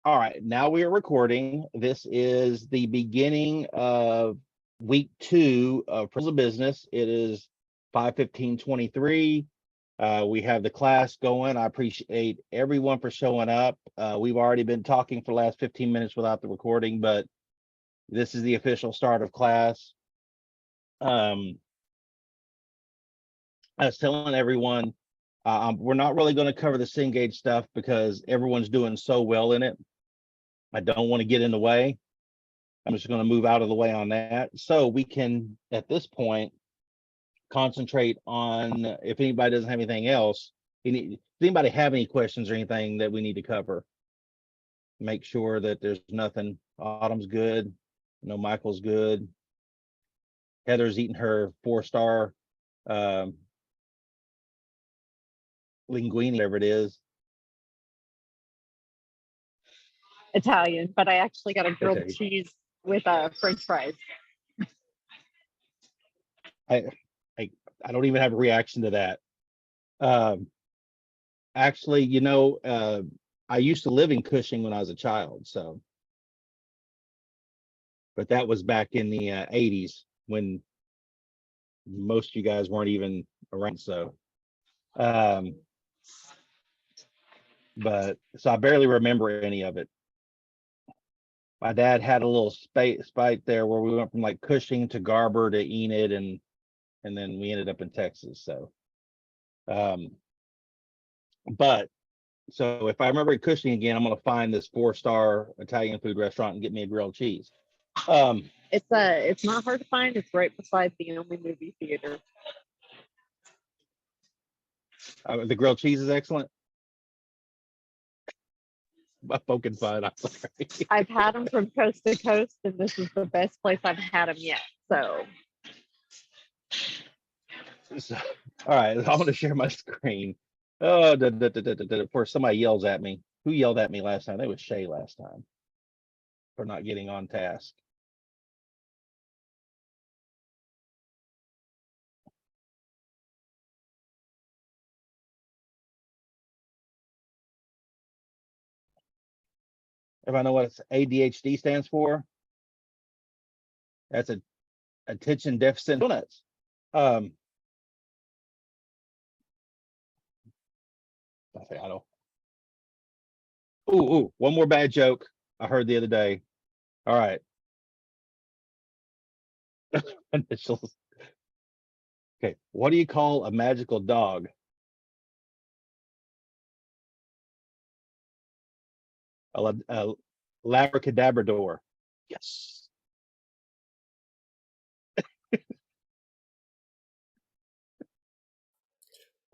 All right, now we are recording. This is the beginning of week 2 of Principles of Business. It is 5/15/23. We have the class going. I appreciate everyone for showing up. We've already been talking for the last 15 minutes without the recording, but this is the official start of class. I was telling everyone, we're not really going to cover the Cengage stuff because everyone's doing so well in it. I don't want to get in the way. I'm just going to move out of the way on that. So we can, at this point, concentrate on, if anybody doesn't have anything else, does anybody have any questions or anything that we need to cover? Make sure that there's nothing. Autumn's good. Michael's good. Heather's eating her 4-star linguine, whatever it is. Italian, but I actually got a grilled cheese with French fries. I don't even have a reaction to that. Actually, I used to live in Cushing when I was a child, but that was back in the 80s when most of you guys weren't even around. So I barely remember any of it. My dad had a little spite there where we went from like Cushing to Garber to Enid, and then we ended up in Texas. So, but so if I remember Cushing again, I'm going to find this 4-star Italian food restaurant and get me a grilled cheese. It's not hard to find. It's right beside the only movie theater. The grilled cheese is excellent. I'm poking fun. I'm sorry. I've had them from coast to coast, and this is the best place I've had them yet. So all right, I'm going to share my screen. Oh, before somebody yells at me. Who yelled at me last time? It was Shay last time for not getting on task. Everybody know what ADHD stands for? That's attention deficit donuts. I don't. Ooh, one more bad joke I heard the other day. All right. Initials. Okay, what do you call a magical dog? A labracadabrador. Yes.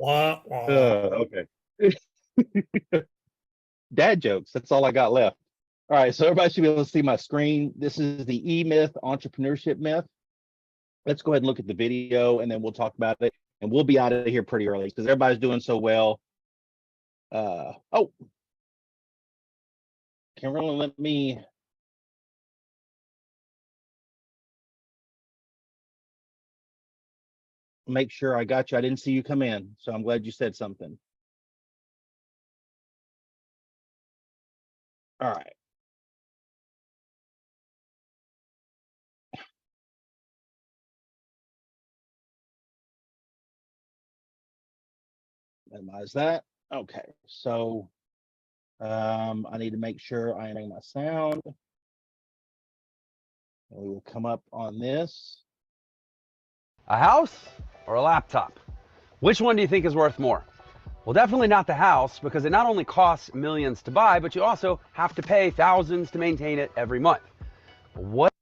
Okay. Dad jokes. That's all I got left. All right, so everybody should be able to see my screen. This is the E-myth, entrepreneurship myth. Let's go ahead and look at the video, and then we'll talk about it. And we'll be out of here pretty early because everybody's doing so well. Cameron, let me. Make sure I got you. I didn't see you come in, so I'm glad you said something. All right. Minimize that. Okay, so I need to make sure I am in my sound. And we will come up on this. A house or a laptop? Which one do you think is worth more? Well, definitely not the house, because it not only costs millions to buy, but you also have to pay thousands to maintain it every month. What?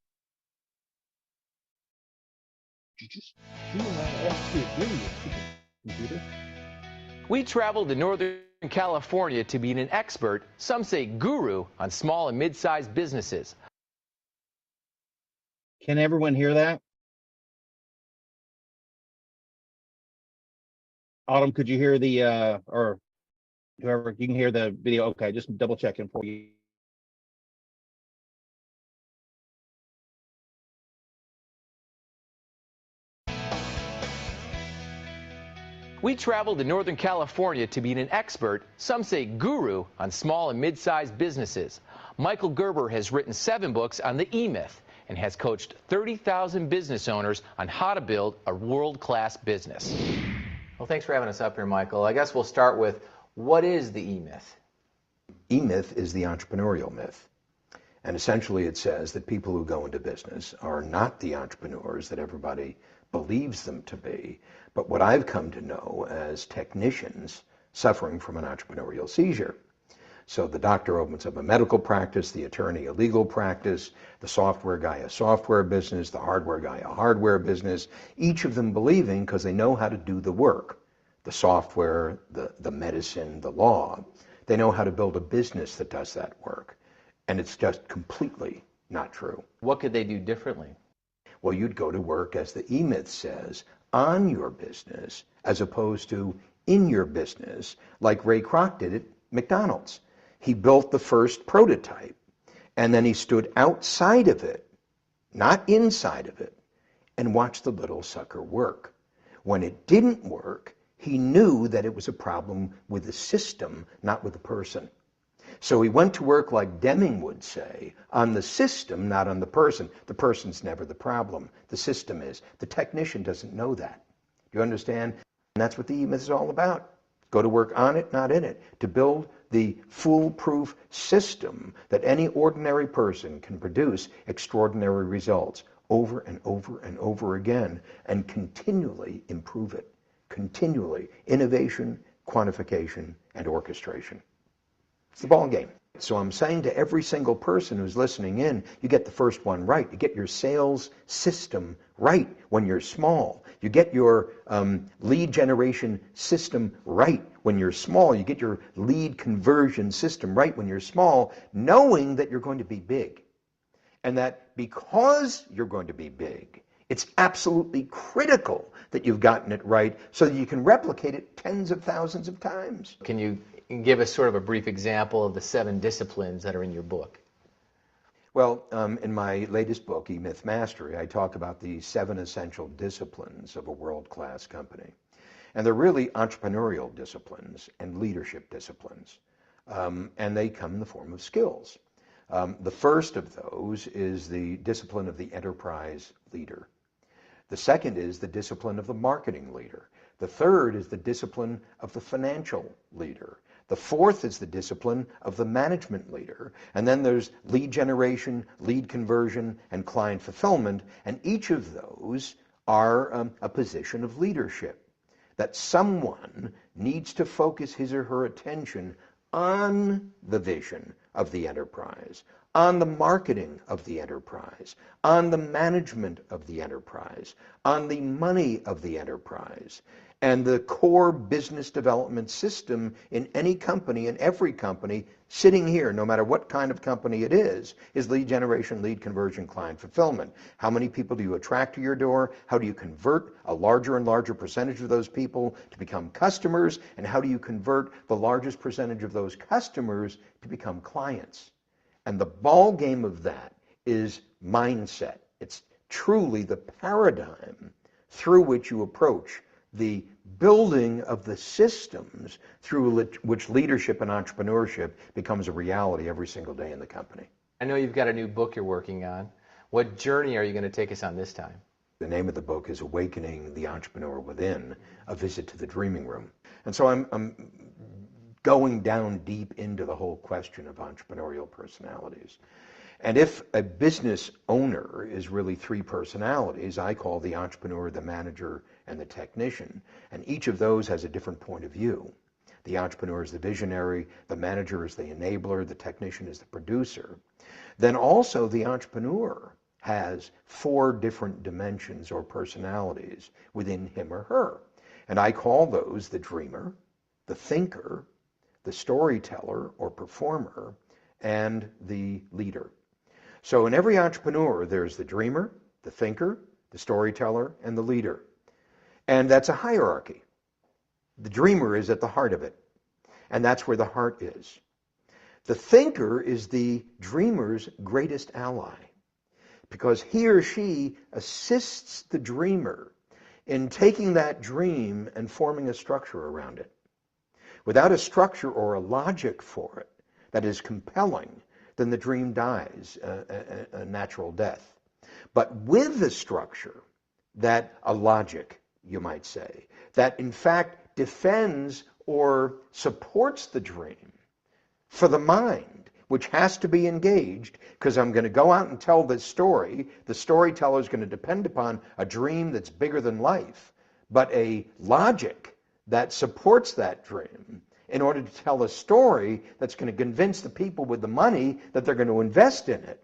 We traveled to Northern California to meet an expert, some say guru, on small and mid-sized businesses. Can everyone hear that? Autumn, could you hear the or whoever, you can hear the video? Okay, just double checking for you. We traveled to Northern California to meet an expert, some say guru, on small and mid-sized businesses. Michael Gerber has written 7 books on the E-Myth and has coached 30,000 business owners on how to build a world-class business. Well, thanks for having us up here, Michael. I guess we'll start with, what is the E-Myth? E-Myth is the entrepreneurial myth. And essentially it says that people who go into business are not the entrepreneurs that everybody believes them to be, but what I've come to know as technicians suffering from an entrepreneurial seizure. So the doctor opens up a medical practice, the attorney a legal practice, the software guy a software business, the hardware guy a hardware business, each of them believing, because they know how to do the work, the software, the medicine, the law, they know how to build a business that does that work. And it's just completely not true. What could they do differently? Well, you'd go to work, as the E-Myth says, on your business, as opposed to in your business, like Ray Kroc did at McDonald's. He built the first prototype, and then he stood outside of it, not inside of it, and watched the little sucker work. When it didn't work, he knew that it was a problem with the system, not with the person. So he went to work, like Deming would say, on the system, not on the person. The person's never the problem. The system is. The technician doesn't know that. Do you understand? And that's what the E-Myth is all about. Go to work on it, not in it, to build the foolproof system that any ordinary person can produce extraordinary results over and over and over again, and continually improve it. Continually. Innovation, quantification, and orchestration. It's the ball game. So I'm saying to every single person who's listening in, you get the first one right. You get your sales system right when you're small. You get your lead generation system right when you're small. You get your lead conversion system right when you're small, knowing that you're going to be big. And that because you're going to be big, it's absolutely critical that you've gotten it right so that you can replicate it tens of thousands of times. Can you give us sort of a brief example of the 7 disciplines that are in your book? Well, in my latest book, E-Myth Mastery, I talk about the 7 essential disciplines of a world-class company. And they're really entrepreneurial disciplines and leadership disciplines. And they come in the form of skills. The first of those is the discipline of the enterprise leader. The second is the discipline of the marketing leader. The third is the discipline of the financial leader. The fourth is the discipline of the management leader. And then there's lead generation, lead conversion, and client fulfillment. And each of those are a position of leadership. That someone needs to focus his or her attention on the vision of the enterprise, on the marketing of the enterprise, on the management of the enterprise, on the money of the enterprise. And the core business development system in any company, in every company, sitting here, no matter what kind of company it is lead generation, lead conversion, client fulfillment. How many people do you attract to your door? How do you convert a larger and larger percentage of those people to become customers? And how do you convert the largest percentage of those customers to become clients? And the ball game of that is mindset. It's truly the paradigm through which you approach the building of the systems through which leadership and entrepreneurship becomes a reality every single day in the company. I know you've got a new book you're working on. What journey are you going to take us on this time? The name of the book is Awakening the Entrepreneur Within, A Visit to the Dreaming Room. And so I'm going down deep into the whole question of entrepreneurial personalities. And if a business owner is really 3 personalities, I call the entrepreneur, the manager, and the technician, and each of those has a different point of view. The entrepreneur is the visionary, the manager is the enabler, the technician is the producer. Then also the entrepreneur has 4 different dimensions or personalities within him or her. And I call those the dreamer, the thinker, the storyteller or performer, and the leader. So in every entrepreneur, there's the dreamer, the thinker, the storyteller, and the leader. And that's a hierarchy. The dreamer is at the heart of it, and that's where the heart is. The thinker is the dreamer's greatest ally, because he or she assists the dreamer in taking that dream and forming a structure around it. Without a structure or a logic for it that is compelling, then the dream dies a natural death. But with the structure, that a logic, you might say, that in fact defends or supports the dream for the mind, which has to be engaged, because I'm going to go out and tell this story. The storyteller is going to depend upon a dream that's bigger than life, but a logic that supports that dream in order to tell a story that's going to convince the people with the money that they're going to invest in it.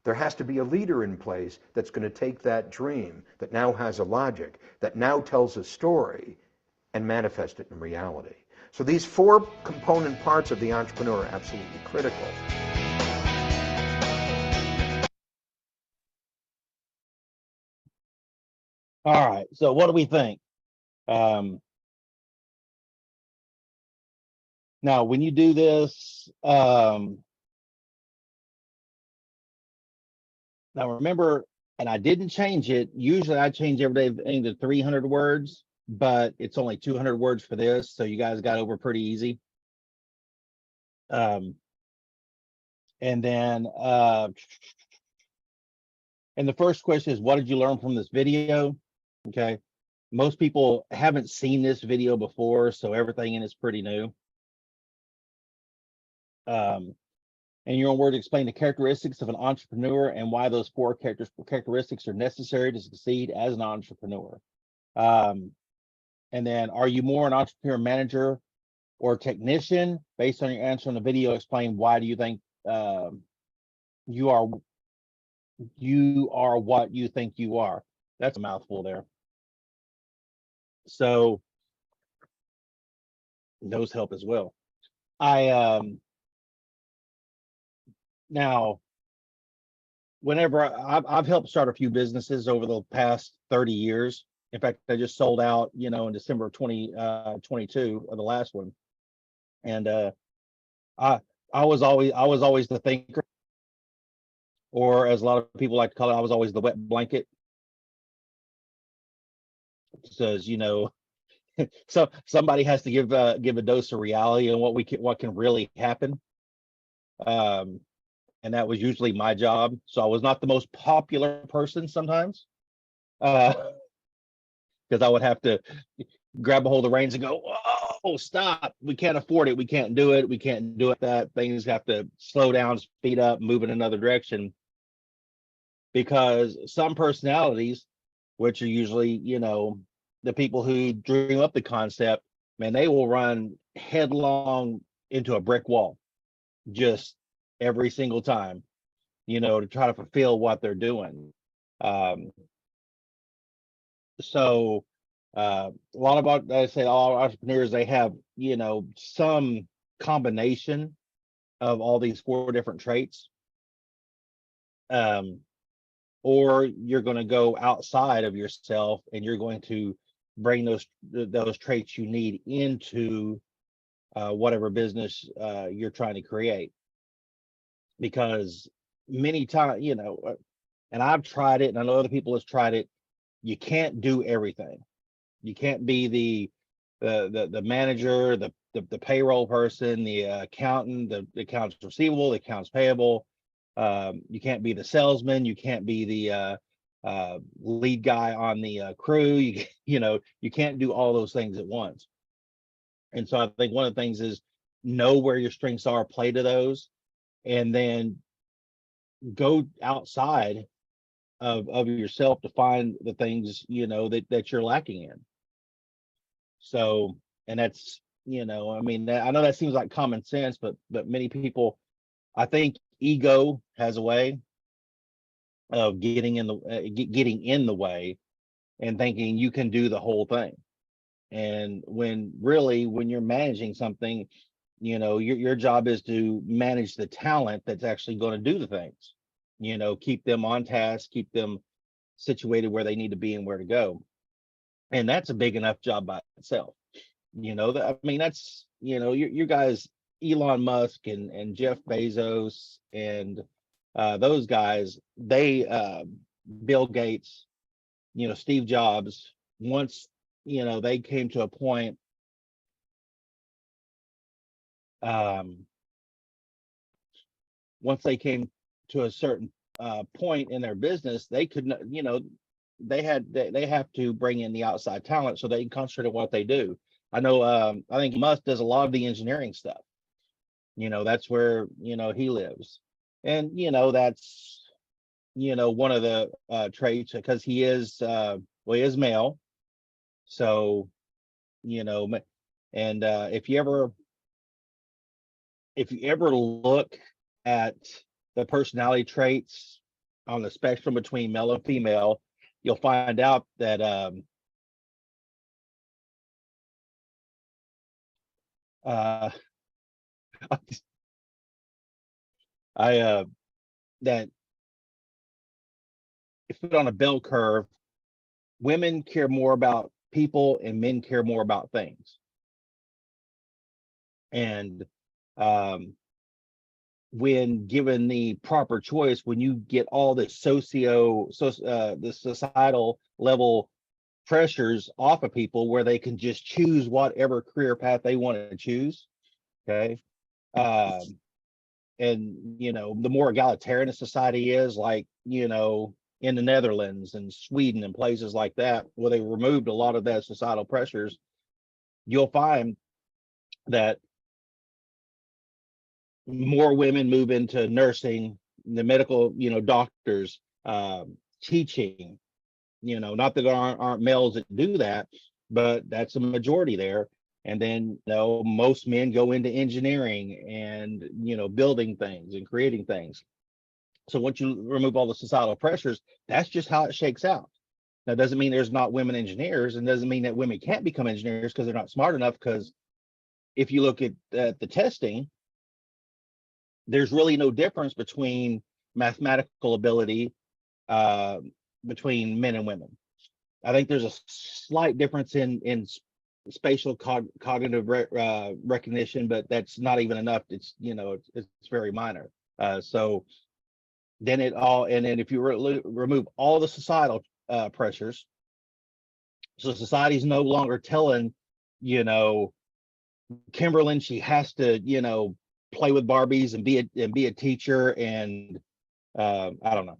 There has to be a leader in place that's going to take that dream that now has a logic, that now tells a story, and manifest it in reality. So these four component parts of the entrepreneur are absolutely critical. All right. So what do we think? Now, when you do this, now remember, and I didn't change it. Usually I change everything to 300 words, but it's only 200 words for this. So you guys got over pretty easy. And then, and the first question is, what did you learn from this video? Okay. Most people haven't seen this video before, so everything in it's pretty new. In your own words, explain the characteristics of an entrepreneur and why those four characteristics are necessary to succeed as an entrepreneur. And then, are you more an entrepreneur, manager, or technician? Based on your answer in the video, explain why do you think you are what you think you are. That's a mouthful there. So those help as well. Now, whenever I've helped start a few businesses over the past 30 years. In fact, I just sold out, in December of 2022 of the last one. And I was always the thinker, or as a lot of people like to call it, I was always the wet blanket. Says, so somebody has to give a dose of reality on what can really happen. And that was usually my job. So I was not the most popular person sometimes, because I would have to grab a hold of the reins and go, "Oh, stop! We can't afford it. We can't do it. We can't do it. That things have to slow down, speed up, move in another direction." Because some personalities, which are usually, the people who dream up the concept, man, they will run headlong into a brick wall, just every single time, to try to fulfill what they're doing. So a lot about, I say, all entrepreneurs, they have, some combination of all these four different traits. Or you're going to go outside of yourself and you're going to bring those traits you need into whatever business you're trying to create. Because many times, and I've tried it, and I know other people have tried it, you can't do everything. You can't be the manager, the payroll person, the accountant, the accounts receivable, the accounts payable. You can't be the salesman. You can't be the lead guy on the crew. You can't do all those things at once. And so I think one of the things is know where your strengths are, play to those, and then go outside of yourself to find the things, that you're lacking in. So, and that's, I know that seems like common sense, but many people, I think ego has a way of getting in the way and thinking you can do the whole thing. And when you're managing something, your job is to manage the talent that's actually going to do the things, keep them on task, keep them situated where they need to be and where to go. And that's a big enough job by itself. That's, your guys, Elon Musk and Jeff Bezos and those guys, they Bill Gates, Steve Jobs, once, they came to a point, once they came to a certain point in their business, they could not, they have to bring in the outside talent so they can concentrate on what they do. I know, I think Musk does a lot of the engineering stuff. That's where, he lives. And, that's, one of the traits, because he is, he is male. So, and if you ever look at the personality traits on the spectrum between male and female, you'll find out that I that if put on a bell curve, women care more about people and men care more about things. And when given the proper choice, when you get all the the societal level pressures off of people where they can just choose whatever career path they want to choose, okay, and the more egalitarian a society is, like in the Netherlands and Sweden and places like that, where they removed a lot of that societal pressures, you'll find that more women move into nursing, the medical, doctors, teaching, not that there aren't males that do that, but that's a majority there. And then, most men go into engineering and, building things and creating things. So once you remove all the societal pressures, that's just how it shakes out. That doesn't mean there's not women engineers, and doesn't mean that women can't become engineers because they're not smart enough. Because if you look at the testing, there's really no difference between mathematical ability between men and women. I think there's a slight difference in spatial cognitive recognition, but that's not even enough. It's it's very minor. So then and then if you remove all the societal pressures, so society's no longer telling Kimberlyn she has to play with Barbies and be a teacher, and I don't know,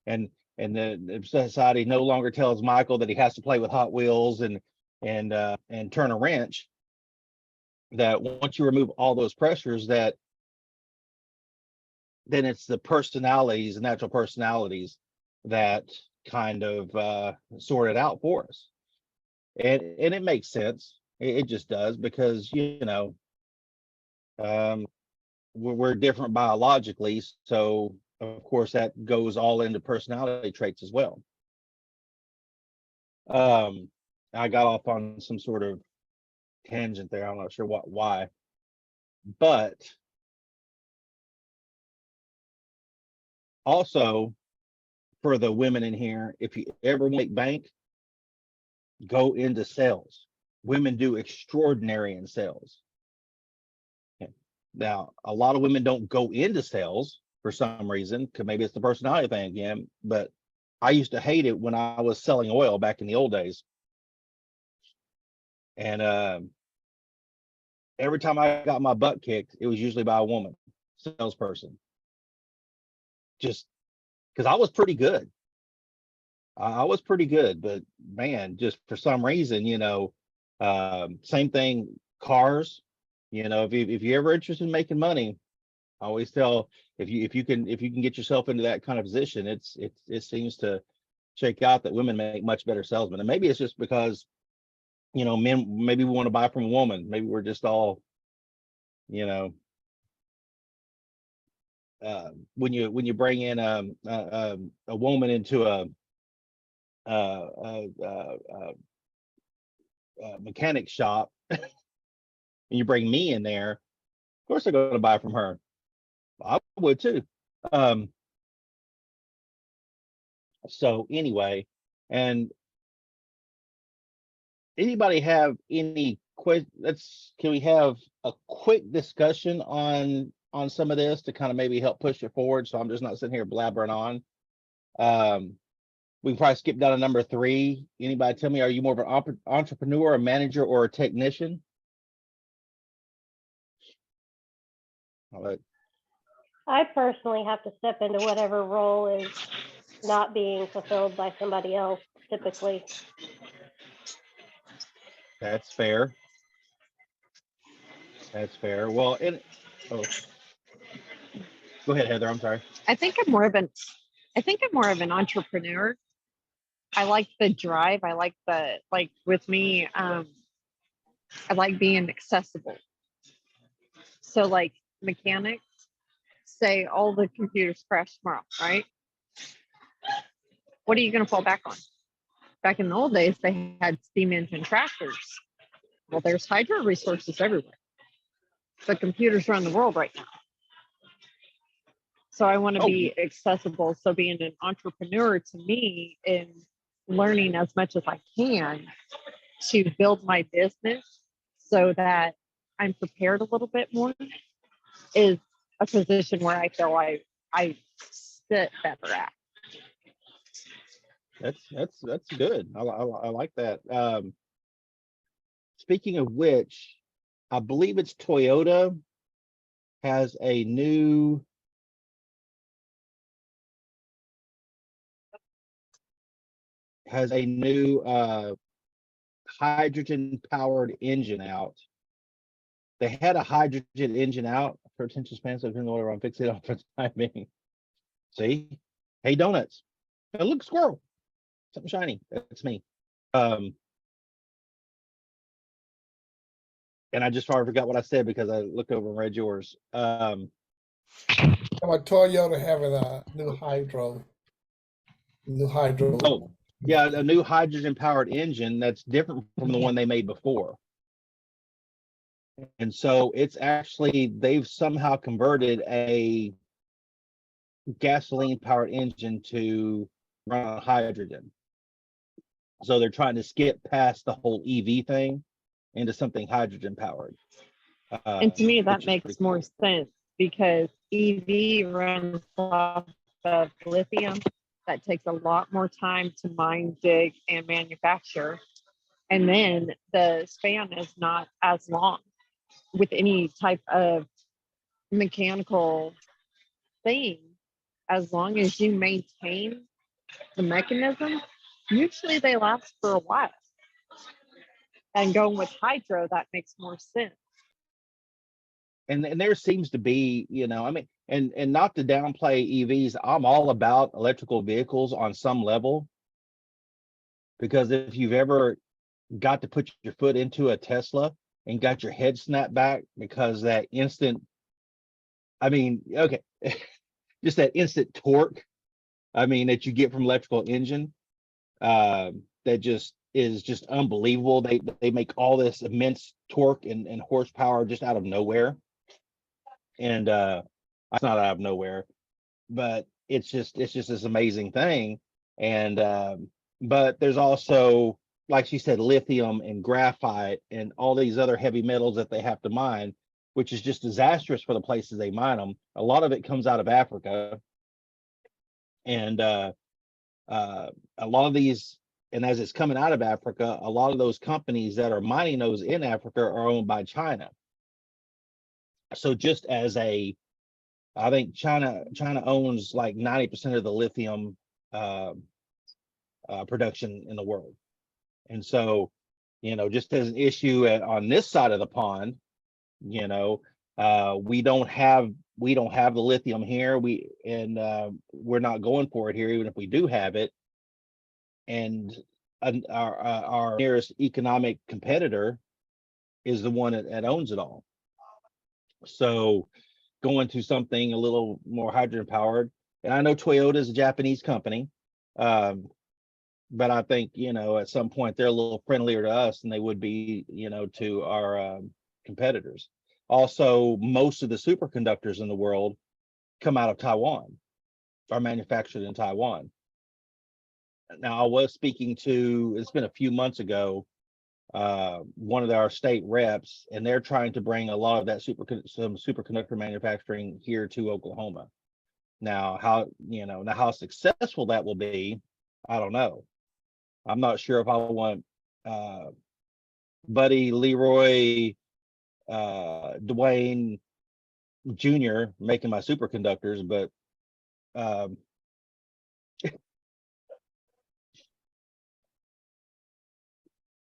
and the society no longer tells Michael that he has to play with Hot Wheels and turn a wrench. That once you remove all those pressures, that then it's the personalities, the natural personalities, that kind of sort it out for us, and it makes sense. It just does, because we're different biologically, so of course that goes all into personality traits as well. I got off on some sort of tangent there. I'm not sure why, but also for the women in here, if you ever make bank, go into sales. Women do extraordinary in sales. Okay. Now, a lot of women don't go into sales for some reason, because maybe it's the personality thing again, but I used to hate it when I was selling oil back in the old days. And every time I got my butt kicked, it was usually by a woman salesperson. Just because I was pretty good. I was pretty good, but man, just for some reason, same thing, cars, if you're ever interested in making money, I always tell, if you can get yourself into that kind of position, it seems to shake out that women make much better salesmen. And maybe it's just because, men, maybe we want to buy from a woman. Maybe we're just all, when you bring in a woman into a mechanic shop and you bring me in there, of course they're going to buy from her. I would too. So anyway, and anybody have any can we have a quick discussion on some of this to kind of maybe help push it forward, so I'm just not sitting here blabbering on. We can probably skip down to number 3. Anybody tell me, are you more of an entrepreneur, a manager, or a technician? I personally have to step into whatever role is not being fulfilled by somebody else, typically. That's fair. That's fair. Well, oh, go ahead, Heather. I'm sorry. I think I'm more of an entrepreneur. I like the drive. I like with me, I like being accessible. So like mechanics say all the computers crash tomorrow, right? What are you going to fall back on? Back in the old days, they had steam engine tractors. Well, there's hydro resources everywhere. But computers run the world right now. So I want to be accessible. So being an entrepreneur to me is learning as much as I can to build my business so that I'm prepared a little bit more is a position where I feel I sit better at. That's good. I like that. Speaking of which, I believe it's Toyota has a new hydrogen powered engine out. They had a hydrogen engine out for attention span, so I didn't know whether I'm fixing it on for the time being. See? Hey, donuts. Hey, look, squirrel. Something shiny. That's me. And I just forgot what I said because I looked over and read yours. Toyota having a new hydro. Oh, yeah, a new hydrogen powered engine that's different from the one they made before. And so it's actually, they've somehow converted a gasoline powered engine to run on hydrogen. So they're trying to skip past the whole EV thing into something hydrogen powered. And to me, that makes more sense because EV runs off of lithium. That takes a lot more time to mine, dig, and manufacture. And then the span is not as long with any type of mechanical thing. As long as you maintain the mechanism, usually they last for a while. And going with hydro, that makes more sense. And there seems to be, I mean, and not to downplay EVs, I'm all about electrical vehicles on some level. Because if you've ever got to put your foot into a Tesla and got your head snapped back because that instant, I mean, okay, just that instant torque, I mean, that you get from electrical engine, that just is just unbelievable. They make all this immense torque and horsepower just out of nowhere. And it's not out of nowhere, but it's just this amazing thing. And but there's also, like she said, lithium and graphite and all these other heavy metals that they have to mine, which is just disastrous for the places they mine them. A lot of it comes out of Africa. And a lot of these, and as it's coming out of Africa, a lot of those companies that are mining those in Africa are owned by China. So just as I think China owns like 90% of the lithium production in the world. And so, just as an issue on this side of the pond, we don't have the lithium here. We're not going for it here, even if we do have it. And our nearest economic competitor is the one that owns it all. So going to something a little more hydrogen powered, and I know Toyota is a Japanese company, but I think, at some point they're a little friendlier to us than they would be, to our competitors. Also, most of the superconductors in the world come out of Taiwan, are manufactured in Taiwan. Now, I was speaking to, it's been a few months ago, one of our state reps, and they're trying to bring a lot of that some superconductor manufacturing here to Oklahoma. Now, how successful that will be, I don't know. I'm not sure if I want Buddy, Leroy, Dwayne Jr. making my superconductors, but um,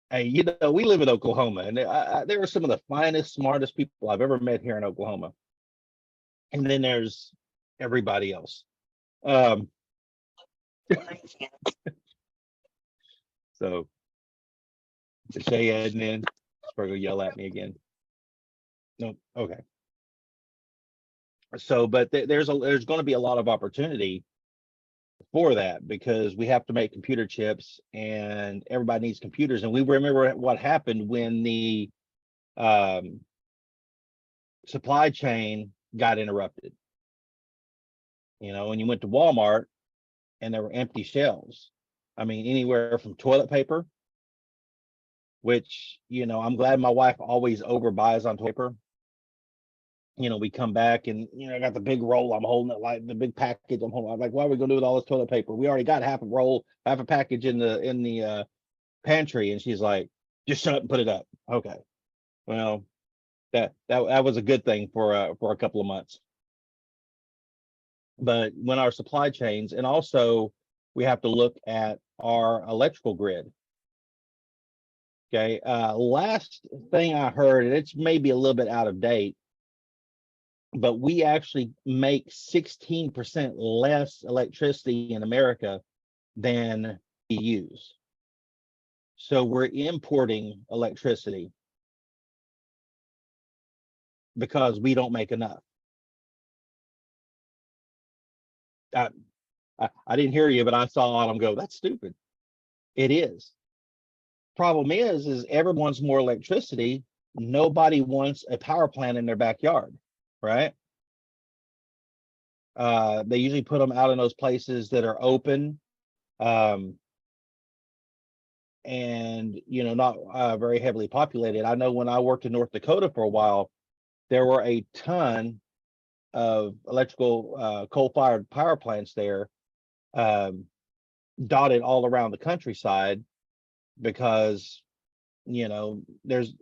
hey, we live in Oklahoma, and there are some of the finest, smartest people I've ever met here in Oklahoma. And then there's everybody else. So the Shay admin, Spargo yell at me again. No, okay. So, but there's going to be a lot of opportunity for that because we have to make computer chips, and everybody needs computers. And we remember what happened when the supply chain got interrupted. When you went to Walmart and there were empty shelves. I mean, anywhere from toilet paper, which, I'm glad my wife always overbuys on toilet paper. We come back and, I got the big roll. I'm holding it, like the big package. I'm holding. I'm like, what are we gonna do with all this toilet paper? We already got half a package in the pantry. And she's like, just shut up and put it up. Okay. Well, that was a good thing for a couple of months. But when our supply chains, and also we have to look at our electrical grid. Okay. Last thing I heard, and it's maybe a little bit out of date, but we actually make 16% less electricity in America than we use. So we're importing electricity because we don't make enough. I didn't hear you, but I saw Autumn go, that's stupid. It is. Problem is everyone wants more electricity. Nobody wants a power plant in their backyard, right? They usually put them out in those places that are open, and not very heavily populated. I know when I worked in North Dakota for a while, there were a ton of electrical coal-fired power plants there, dotted all around the countryside, because there's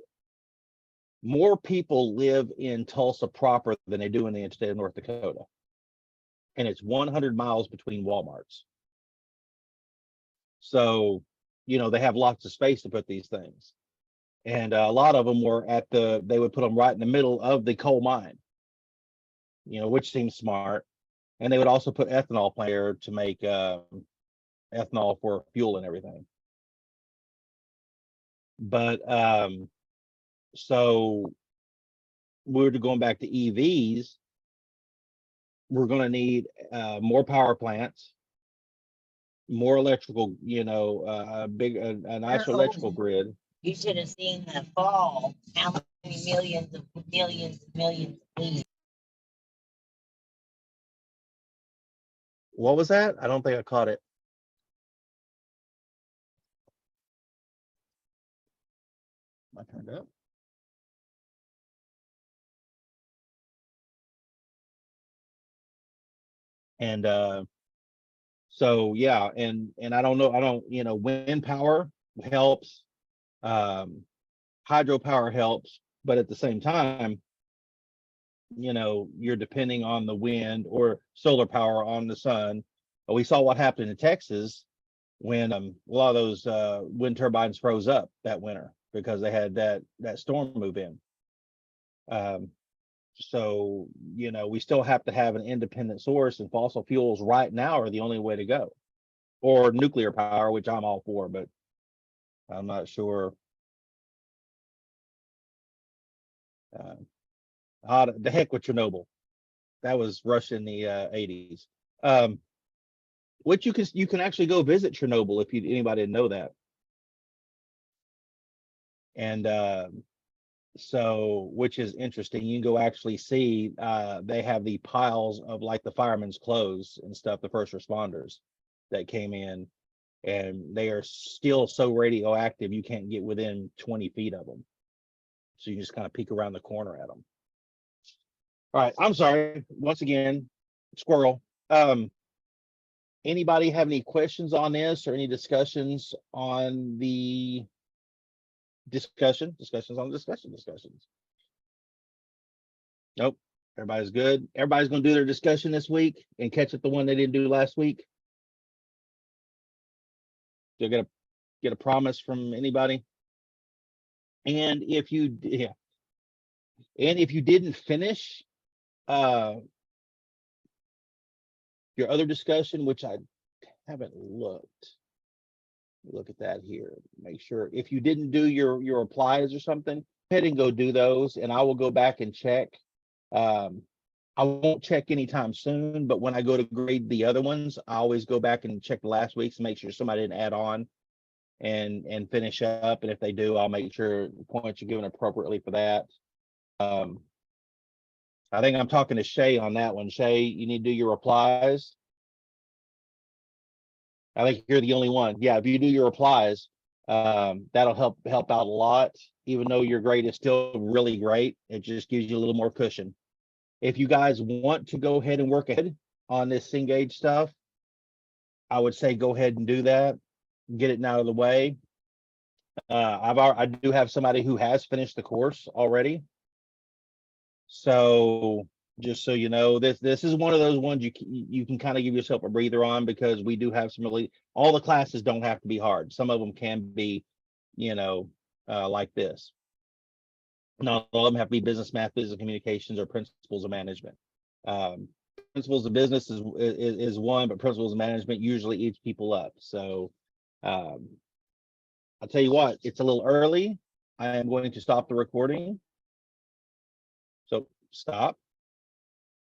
more people live in Tulsa proper than they do in the state of North Dakota, and it's 100 miles between Walmarts. So they have lots of space to put these things, and a lot of them were they would put them right in the middle of the coal mine, which seems smart. And they would also put ethanol plant there to make ethanol for fuel and everything. But so we're going back to EVs. We're going to need more power plants, more electrical, a nice electrical grid. You should have seen the fall. How many millions of leaves. What was that? I don't think I caught it. I turned up. And so yeah, and I don't know, wind power helps, hydropower helps, but at the same time, you're depending on the wind or solar power on the sun. We saw what happened in Texas when a lot of those wind turbines froze up that winter because they had that storm move in. So we still have to have an independent source, and fossil fuels right now are the only way to go, or nuclear power, which I'm all for, but I'm not sure. The heck with Chernobyl. That was Russia in the 80s. Which you can actually go visit Chernobyl if anybody didn't know that. And so, which is interesting. You can go actually see, they have the piles of like the firemen's clothes and stuff, the first responders that came in, and they are still so radioactive you can't get within 20 feet of them. So you just kind of peek around the corner at them. All right, I'm sorry. Once again, squirrel. Anybody have any questions on this or any discussions on the discussions on discussions? Nope. Everybody's good. Everybody's going to do their discussion this week and catch up the one they didn't do last week. You'll get a promise from anybody. And if you didn't finish your other discussion, which I haven't looked, look at that here, make sure if you didn't do your replies or something, go ahead and go do those, and I will go back and check. I won't check anytime soon, but when I go to grade the other ones, I always go back and check the last week's to make sure somebody didn't add on and finish up. And if they do, I'll make sure the points are given appropriately for that. I think I'm talking to Shay on that one. Shay, you need to do your replies. I think you're the only one. Yeah, if you do your replies, that'll help out a lot. Even though your grade is still really great, it just gives you a little more cushion. If you guys want to go ahead and work ahead on this Cengage stuff, I would say go ahead and do that. Get it out of the way. I do have somebody who has finished the course already. So just so you know, this is one of those ones you can kind of give yourself a breather on, because we do have some really, all the classes don't have to be hard. Some of them can be, like this. Not all of them have to be business math, business communications, or principles of management. Principles of business is one, but principles of management usually eats people up. So I'll tell you what, it's a little early. I am going to stop the recording. So stop.